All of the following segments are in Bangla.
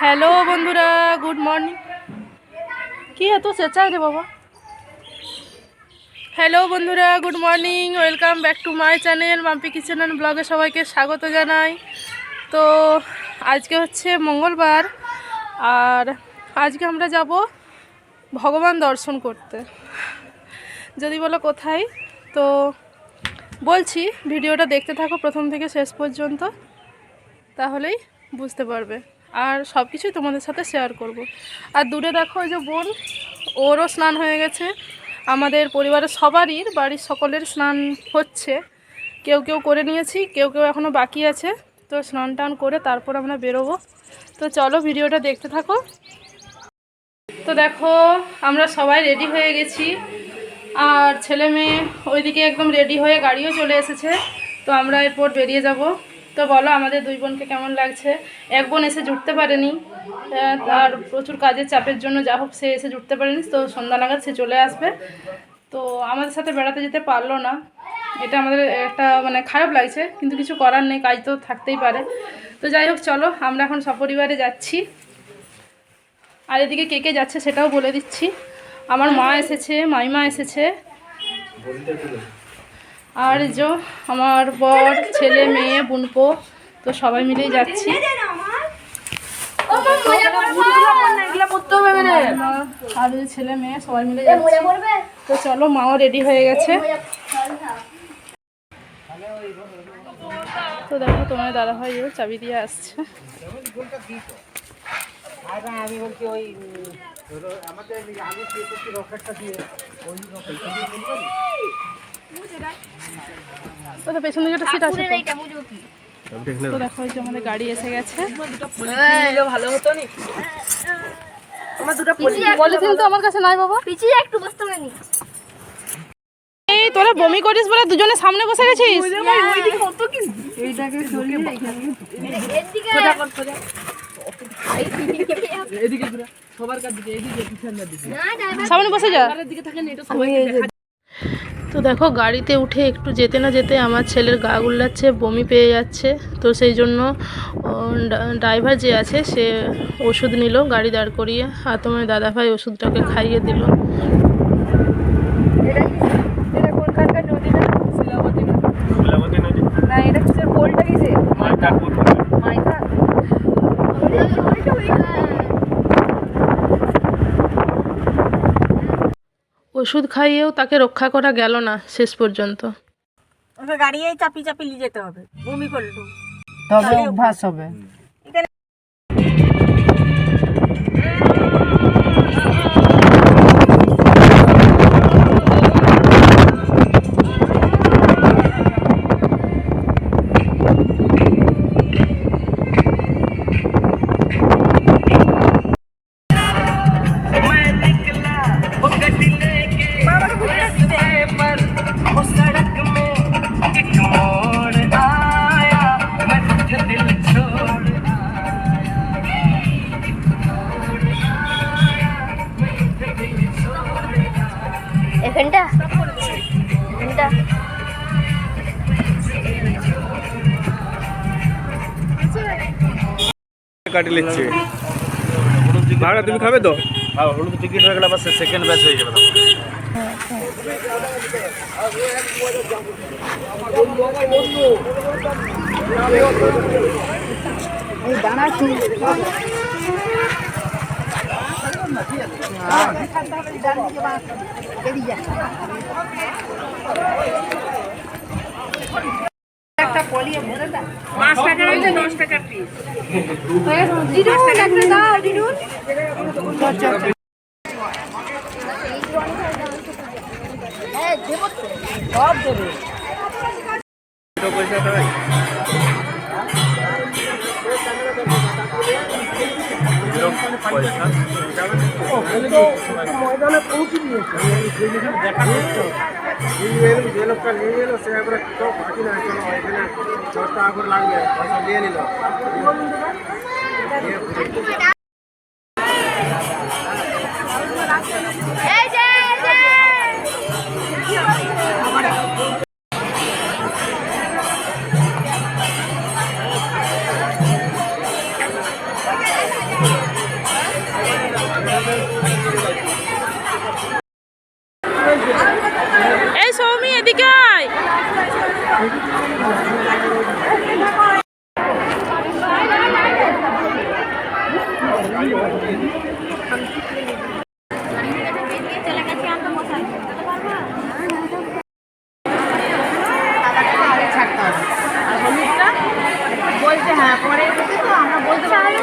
হ্যালো বন্ধুরা, গুড মর্নিং। কি এত চেঁচাই রে বাবা। হ্যালো বন্ধুরা, good morning, welcome back to my channel Mampi kitchen and ব্লগে সবাইকে স্বাগত জানাই। তো আজকে হচ্ছে মঙ্গলবার, আর আজকে আমরা যাব ভগবান দর্শন করতে। যদি বলো কোথায়, তো বলছি ভিডিওটা দেখতে থাকো প্রথম থেকে শেষ পর্যন্ত, তাহলেই বুঝতে পারবে। আর সব কিছুই তোমাদের সাথে শেয়ার করব। আর দূরে দেখো ওই যে বোন, ওরও স্নান হয়ে গেছে। আমাদের পরিবারের সবারই, বাড়ির সকলের স্নান হচ্ছে। কেউ কেউ করে নিয়েছি, কেউ কেউ এখনও বাকি আছে। তো স্নান টান করে তারপর আমরা বেরোবো। তো চলো ভিডিওটা দেখতে থাকো। তো দেখো আমরা সবাই রেডি হয়ে গেছি, আর ছেলে মেয়ে ওইদিকে একদম রেডি হয়ে গাড়িও চলে এসেছে। তো আমরা এরপর বেরিয়ে যাব। তো বলো আমাদের দুই বোনকে কেমন লাগছে। এক বোন এসে জুটতে পারেনি, আর প্রচুর কাজের চাপের জন্য যা হোক সে এসে জুটতে পারেনি। তো সন্ধ্যা নাগাদ সে চলে আসবে। তো আমাদের সাথে বেড়াতে যেতে পারলো না, এটা আমাদের একটা মানে খারাপ লাগছে, কিন্তু কিছু করার নেই, কাজ তো থাকতেই পারে। তো যাই হোক চলো, আমরা এখন সপরিবারে যাচ্ছি। আর এদিকে কে কে যাচ্ছে সেটাও বলে দিচ্ছি। আমার মা এসেছে, মাইমা এসেছে, আর যে আমার বর, ছেলে মেয়ে, বোনপো, তো সবাই মিলেই যাচ্ছি। আর ছেলে মেয়ে সবাই মিলে যাচ্ছি। তো চলো, মাও রেডি হয়ে গেছে। তো দেখো তোমার দাদা ভাই ও চাবি দিয়ে আসছে। আমি বলছি ওই আমাদের রকেটটা দিয়ে তো পেছন দিকে একটা সিট আছে। তো দেখো এই যে আমাদের গাড়ি এসে গেছে। ভালো হতো নি আমার দুটো পলিথিন তো আমার কাছে নাই বাবা। পিছিয়ে একটু বসতে পারিনি। এই তোরা বমি করিস বলে দুজনে সামনে বসে গেছিস। এইটাকে সরিয়ে এদিকে এদিকে ঘুরা সবার কাছ দিকে এদিকে পিছনের দিকে সামনে বসে যা। সবার দিকে থাকেন এটা সবাইকে দেখা। তো দেখো গাড়িতে উঠে একটু যেতে না যেতে আমার ছেলের গা গুল্লাচ্ছে, বমি পেয়ে যাচ্ছে। তো সেই জন্য ড্রাইভার যে আছে সে ওষুধ নিল গাড়ি দাঁড় করিয়ে, আর তোমার দাদাভাই ওষুধটাকে খাইয়ে দিল। এটা কোনখানকার নদী না? শিলাবতী নদী না, এটা কিসের পোলটা কিসে? মাইথা। ওষুধ খাইয়েও তাকে রক্ষা করা গেল না শেষ পর্যন্ত। ওকে গাড়িয়ে চাপি চাপি নিয়ে যেতে হবে, বমি করলো তবে অভ্যাস হবে। এখানটা কাটি নিচ্ছে ভাড়া তুমি খাবে তো? হলুদ টিকিট হয়ে গেলে আবার সেকেন্ড ব্যাচ হয়ে যাবে। একটা পলিয়ে ভরে দাও। 5 টাকা হইছে 10 টাকা পিস। সব দেবে। পয়সা দেবে ময়দানে পৌঁছে দিয়েছে। যে লোকটা নিয়ে এলো সে একবার কেউ বাকি না, চলো এখানে 10 টাকা করে লাগবে, পয়সা নিয়ে নিল। ছাড়তে হবে আর হলুদটা বলতে হ্যাঁ পরে এসে তো আমরা বলতে পারি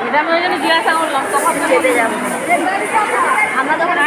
এটা আমি ওই জন্য জিজ্ঞাসা করলাম তখন যেতে যাবো আমরা তখন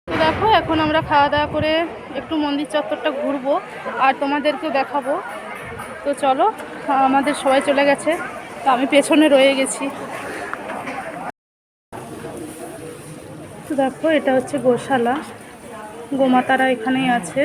তো দেখো এখন আমরা খাওয়া দাওয়া করে একটু মন্দির চত্বরটা ঘুরবো আর তোমাদেরকেও দেখাবো। তো চলো, আমাদের সবাই চলে গেছে, তো আমি পেছনে রয়ে গেছি। তো দেখো এটা হচ্ছে গোশালা, গোমাতারা এখানেই আছে।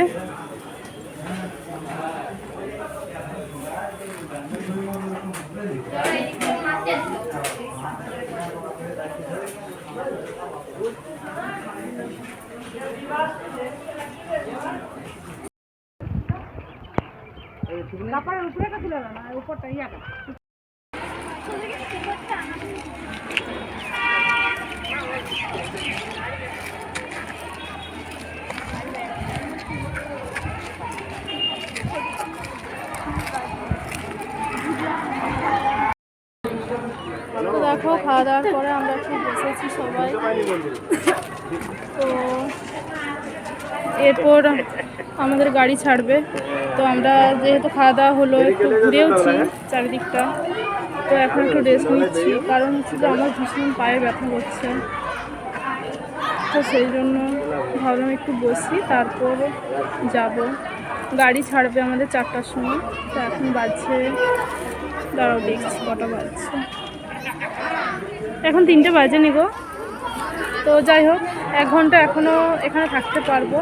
তো দেখো খাওয়া দাওয়ার পরে আমরা একটু বসেছি সবাই। তো এরপর আমাদের গাড়ি ছাড়বে। তো আমরা যেহেতু খাওয়া দাওয়া হলো, একটু ঘুরেওছি চারিদিকটা, তো এখন একটু রেস্ট নিচ্ছি, কারণ হচ্ছে যে আমার ভীষণ পায়ে ব্যথা করছে। তো সেই জন্য ভাবলাম একটু বসি, তারপর যাব। গাড়ি ছাড়বে আমাদের 4টার সময়। তো এখন বাজছে, দাঁড়াও দেখছি কটা বাজছে, এখন 3টে বাজেনি গো। তো যাই হোক, 1 ঘন্টা এখনও এখানে থাকতে পারবো।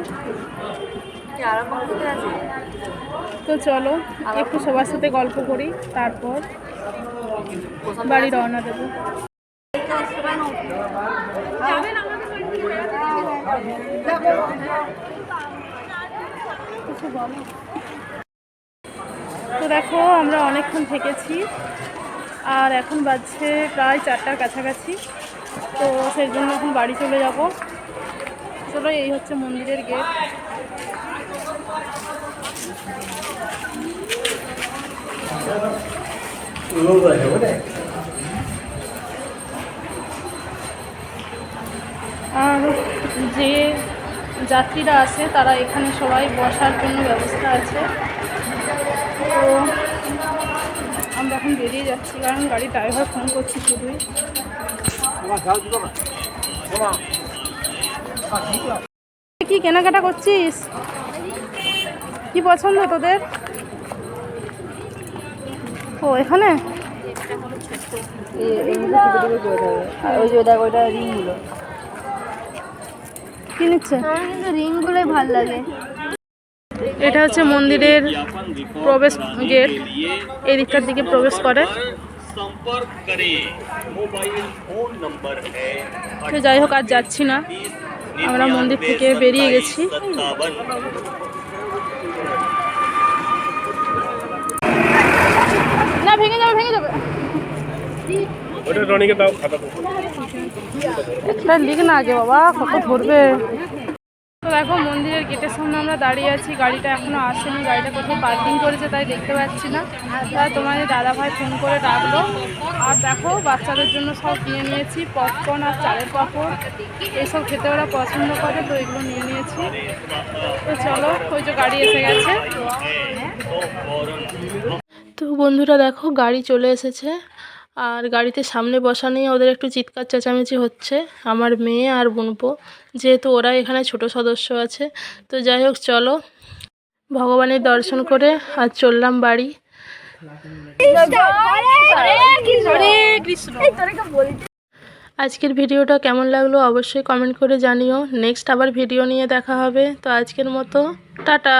তো চলো একটু সবার সাথে গল্প করি, তারপর বাড়ি রওনা দেবো। তো দেখো আমরা অনেকক্ষণ থেকেছি আর এখন বাজছে প্রায় 4টার কাছাকাছি। তো সেই জন্য এখন বাড়ি চলে যাব। চলো, এই হচ্ছে মন্দিরের গেট। আর যে যাত্রীরা আছে তারা এখানে সবাই বসার জন্য ব্যবস্থা আছে। তো আমরা এখন বেরিয়ে যাচ্ছি, কারণ গাড়ির ড্রাইভার ফোন করছি শুধুই। কি কেনাকাটা করছিস? কি পছন্দ তোদের? ও এখানে ওই যে দেখ ওইটা রিংগুলো, কি নিচ্ছে? আমার কিন্তু রিংগুলোই ভালো লাগে। এটা হচ্ছে মন্দিরের প্রবেশ গেট, এই দিকটার দিকে প্রবেশ করে। তো যাই হোক, আর যাচ্ছি না, আমরা মন্দির থেকে বেরিয়ে গেছি। না, ভেঙে যাবে, ভেঙে যাবে। ওটা রনিকে দাও, খাতা লিখ না আগে বাবা, কত ধরবে। তো দেখো মন্দিরের গেটের সামনে আমরা দাঁড়িয়ে আছি, গাড়িটা এখনও আসেনি, গাড়িটা কোথাও পার্কিং করেছে তাই দেখতে পাচ্ছি না। তাই তোমাদের দাদাভাই ফোন করে ডাকলো। আর দেখো বাচ্চাদের জন্য সব কিনে নিয়েছি, পপকর্ন আর চালের পাঁপড়, এইসব খেতে ওরা পছন্দ করে, তো এগুলো নিয়ে নিয়েছি। তো চলো, ওই যে গাড়ি এসে গেছে। তো বন্ধুরা দেখো গাড়ি চলে এসেছে, আর গাড়িতে সামনে বসা নিয়ে ওদের একটু চিৎকার চেঁচামেচি হচ্ছে, আমার মেয়ে আর বোনপো, যেহেতু ওরা এখানে ছোট সদস্য আছে। তো যাই হোক চলো, ভগবানের দর্শন করে আর চললাম বাড়ি। আজকের ভিডিওটা কেমন লাগলো অবশ্যই কমেন্ট করে জানিও। নেক্সট আবার ভিডিও নিয়ে দেখা হবে। তো আজকের মতো টাটা।